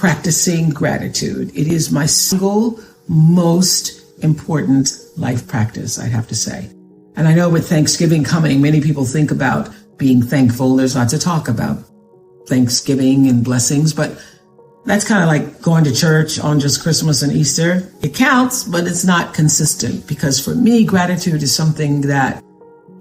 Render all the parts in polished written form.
practicing gratitude. It is my single most important life practice, I'd have to say. And I know with Thanksgiving coming, many people think about being thankful. There's lots of talk about Thanksgiving and blessings, but that's kind of like going to church on just Christmas and Easter. It counts, but it's not consistent, because for me, gratitude is something that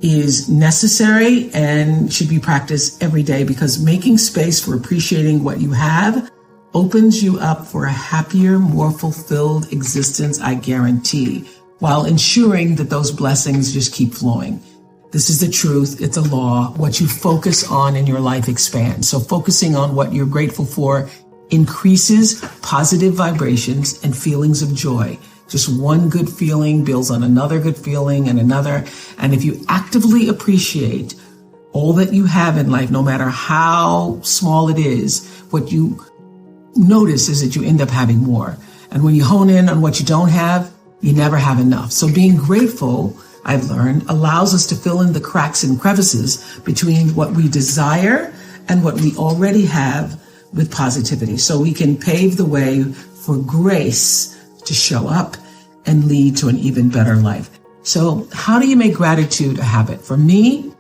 is necessary and should be practiced every day, because making space for appreciating what you have opens you up for a happier, more fulfilled existence, I guarantee, while ensuring that those blessings just keep flowing. This is the truth. It's a law. What you focus on in your life expands. So focusing on what you're grateful for increases positive vibrations and feelings of joy. Just one good feeling builds on another good feeling and another. And if you actively appreciate all that you have in life, no matter how small it is, what you notice is that you end up having more. And when you hone in on what you don't have, you never have enough. So being grateful, I've learned, allows us to fill in the cracks and crevices between what we desire and what we already have with positivity. So we can pave the way for grace to show up and lead to an even better life. So how do you make gratitude a habit? For me,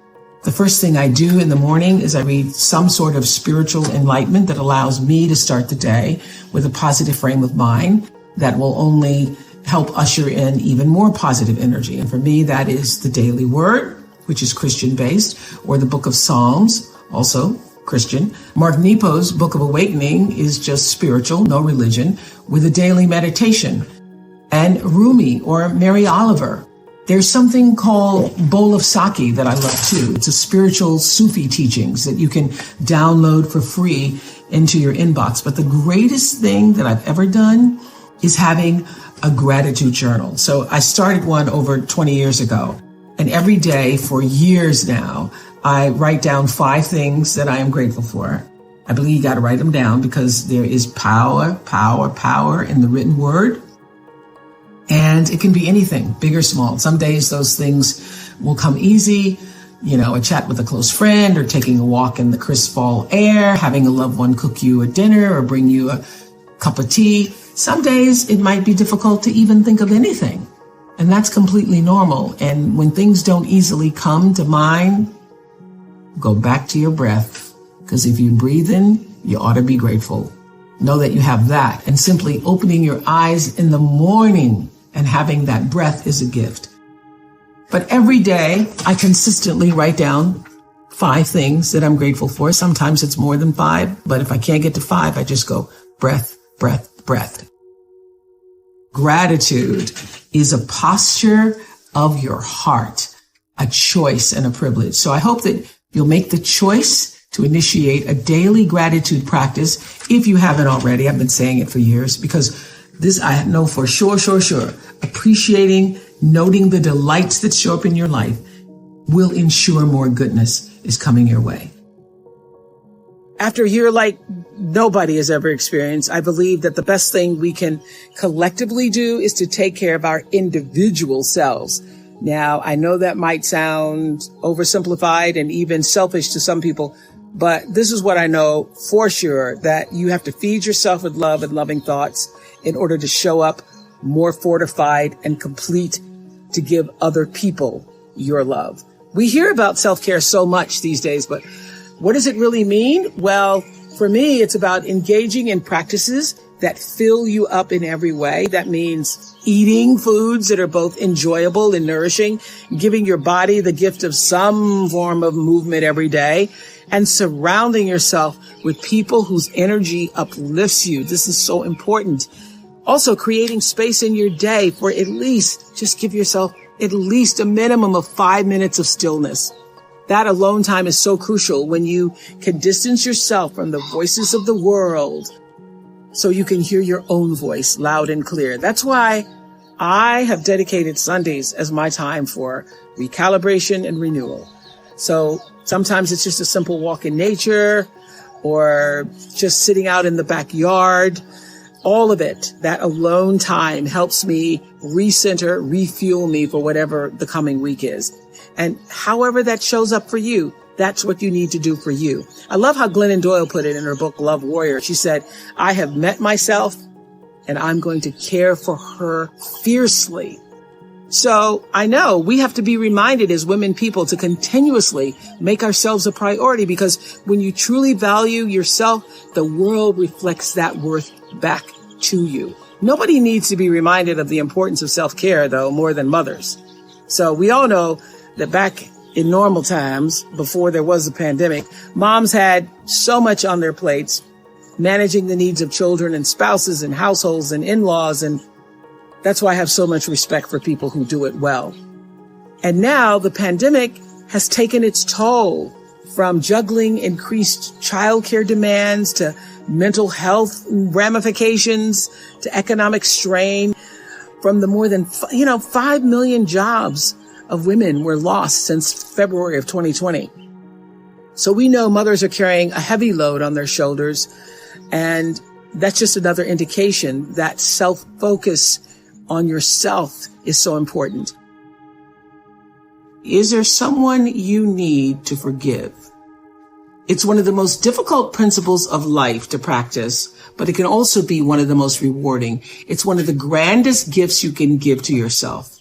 the first thing I do in the morning is I read some sort of spiritual enlightenment that allows me to start the day with a positive frame of mind that will only help usher in even more positive energy. And for me, that is the Daily Word, which is Christian-based, or the Book of Psalms, also Christian. Mark Nepo's Book of Awakening is just spiritual, no religion, with a daily meditation. And Rumi or Mary Oliver. There's something called Bowl of Sake that I love too. It's a spiritual Sufi teachings that you can download for free into your inbox. But the greatest thing that I've ever done is having a gratitude journal. So I started one over 20 years ago. And every day for years now, I write down 5 things that I am grateful for. I believe you got to write them down, because there is power in the written word. And it can be anything, big or small. Some days those things will come easy, a chat with a close friend, or taking a walk in the crisp fall air, having a loved one cook you a dinner or bring you a cup of tea. Some days it might be difficult to even think of anything. And that's completely normal. And when things don't easily come to mind, go back to your breath, because if you breathe in, you ought to be grateful. Know that you have that. And simply opening your eyes in the morning and having that breath is a gift. But every day, I consistently write down 5 things that I'm grateful for. Sometimes it's more than 5, but if I can't get to 5, I just go breath, breath, breath. Gratitude is a posture of your heart, a choice and a privilege. So I hope that you'll make the choice to initiate a daily gratitude practice if you haven't already. I've been saying it for years, because this I know for sure. Appreciating, noting the delights that show up in your life will ensure more goodness is coming your way. After a year like nobody has ever experienced, I believe that the best thing we can collectively do is to take care of our individual selves. Now, I know that might sound oversimplified and even selfish to some people, but this is what I know for sure, that you have to feed yourself with love and loving thoughts in order to show up more fortified and complete to give other people your love. We hear about self-care so much these days, but what does it really mean? Well, for me, it's about engaging in practices that fill you up in every way. That means eating foods that are both enjoyable and nourishing, giving your body the gift of some form of movement every day, and surrounding yourself with people whose energy uplifts you. This is so important. Also, creating space in your day for just give yourself at least a minimum of 5 minutes of stillness. That alone time is so crucial when you can distance yourself from the voices of the world so you can hear your own voice loud and clear. That's why I have dedicated Sundays as my time for recalibration and renewal. So sometimes it's just a simple walk in nature or just sitting out in the backyard. All of it, that alone time helps me recenter, refuel me for whatever the coming week is. And however that shows up for you, that's what you need to do for you. I love how Glennon Doyle put it in her book, Love Warrior. She said, I have met myself and I'm going to care for her fiercely. So I know we have to be reminded as women people to continuously make ourselves a priority, because when you truly value yourself, the world reflects that worth back to you. Nobody needs to be reminded of the importance of self-care, though, more than mothers. So we all know that back in normal times, before there was the pandemic, moms had so much on their plates, managing the needs of children and spouses and households and in-laws. And that's why I have so much respect for people who do it well. And now the pandemic has taken its toll, from juggling increased childcare demands to mental health ramifications to economic strain. From the more than 5 million jobs of women were lost since February of 2020. So we know mothers are carrying a heavy load on their shoulders, and that's just another indication that self-focus on yourself is so important. Is there someone you need to forgive? It's one of the most difficult principles of life to practice, but it can also be one of the most rewarding. It's one of the grandest gifts you can give to yourself.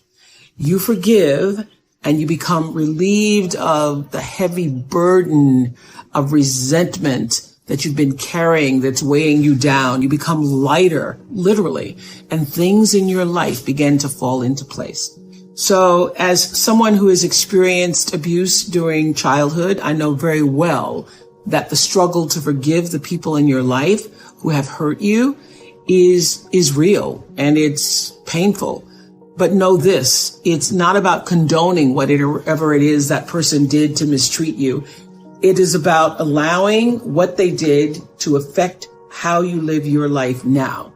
You forgive and you become relieved of the heavy burden of resentment that you've been carrying that's weighing you down. You become lighter, literally, and things in your life begin to fall into place. So as someone who has experienced abuse during childhood, I know very well that the struggle to forgive the people in your life who have hurt you is real, and it's painful. But know this, it's not about condoning whatever it is that person did to mistreat you. It is about allowing what they did to affect how you live your life now.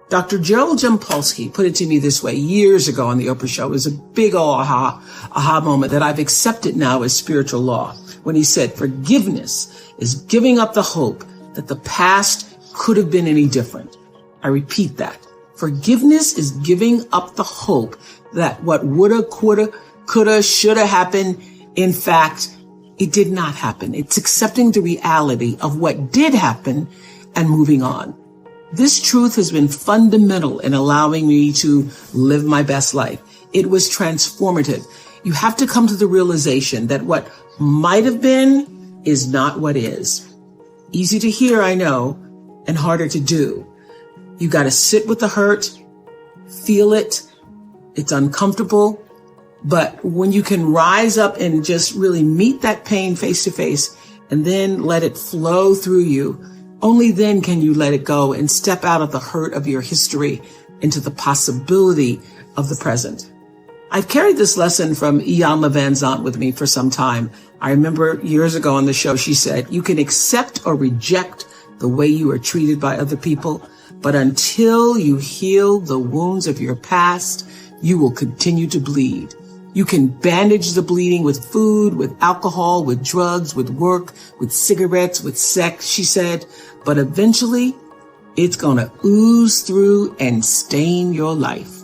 Dr. Gerald Jampolsky put it to me this way years ago on the Oprah Show. It was a big aha moment that I've accepted now as spiritual law, when he said, forgiveness is giving up the hope that the past could have been any different. I repeat that. Forgiveness is giving up the hope that what woulda, coulda, coulda, shoulda happened, in fact, it did not happen. It's accepting the reality of what did happen and moving on. This truth has been fundamental in allowing me to live my best life. It was transformative. You have to come to the realization that what might have been is not what is. Easy to hear, I know, and harder to do. You got to sit with the hurt, feel it. It's uncomfortable. But when you can rise up and just really meet that pain face to face and then let it flow through you, only then can you let it go and step out of the hurt of your history into the possibility of the present. I've carried this lesson from Iyanla Vanzant with me for some time. I remember years ago on the show, she said, you can accept or reject the way you are treated by other people, but until you heal the wounds of your past, you will continue to bleed. You can bandage the bleeding with food, with alcohol, with drugs, with work, with cigarettes, with sex, she said, but eventually it's going to ooze through and stain your life.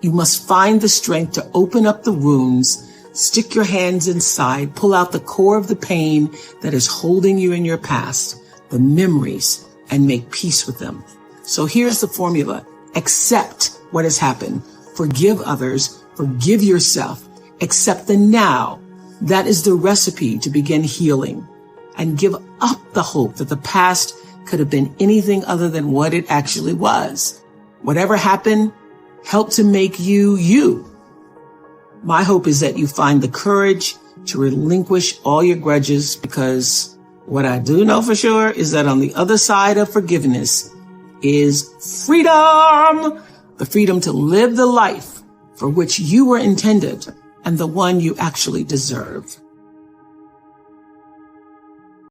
You must find the strength to open up the wounds, stick your hands inside, pull out the core of the pain that is holding you in your past, the memories, and make peace with them. So here's the formula. Accept what has happened. Forgive others. Forgive yourself. Accept the now. That is the recipe to begin healing. And give up the hope that the past could have been anything other than what it actually was. Whatever happened, help to make you, you. My hope is that you find the courage to relinquish all your grudges, because what I do know for sure is that on the other side of forgiveness is freedom. The freedom to live the life for which you were intended and the one you actually deserve.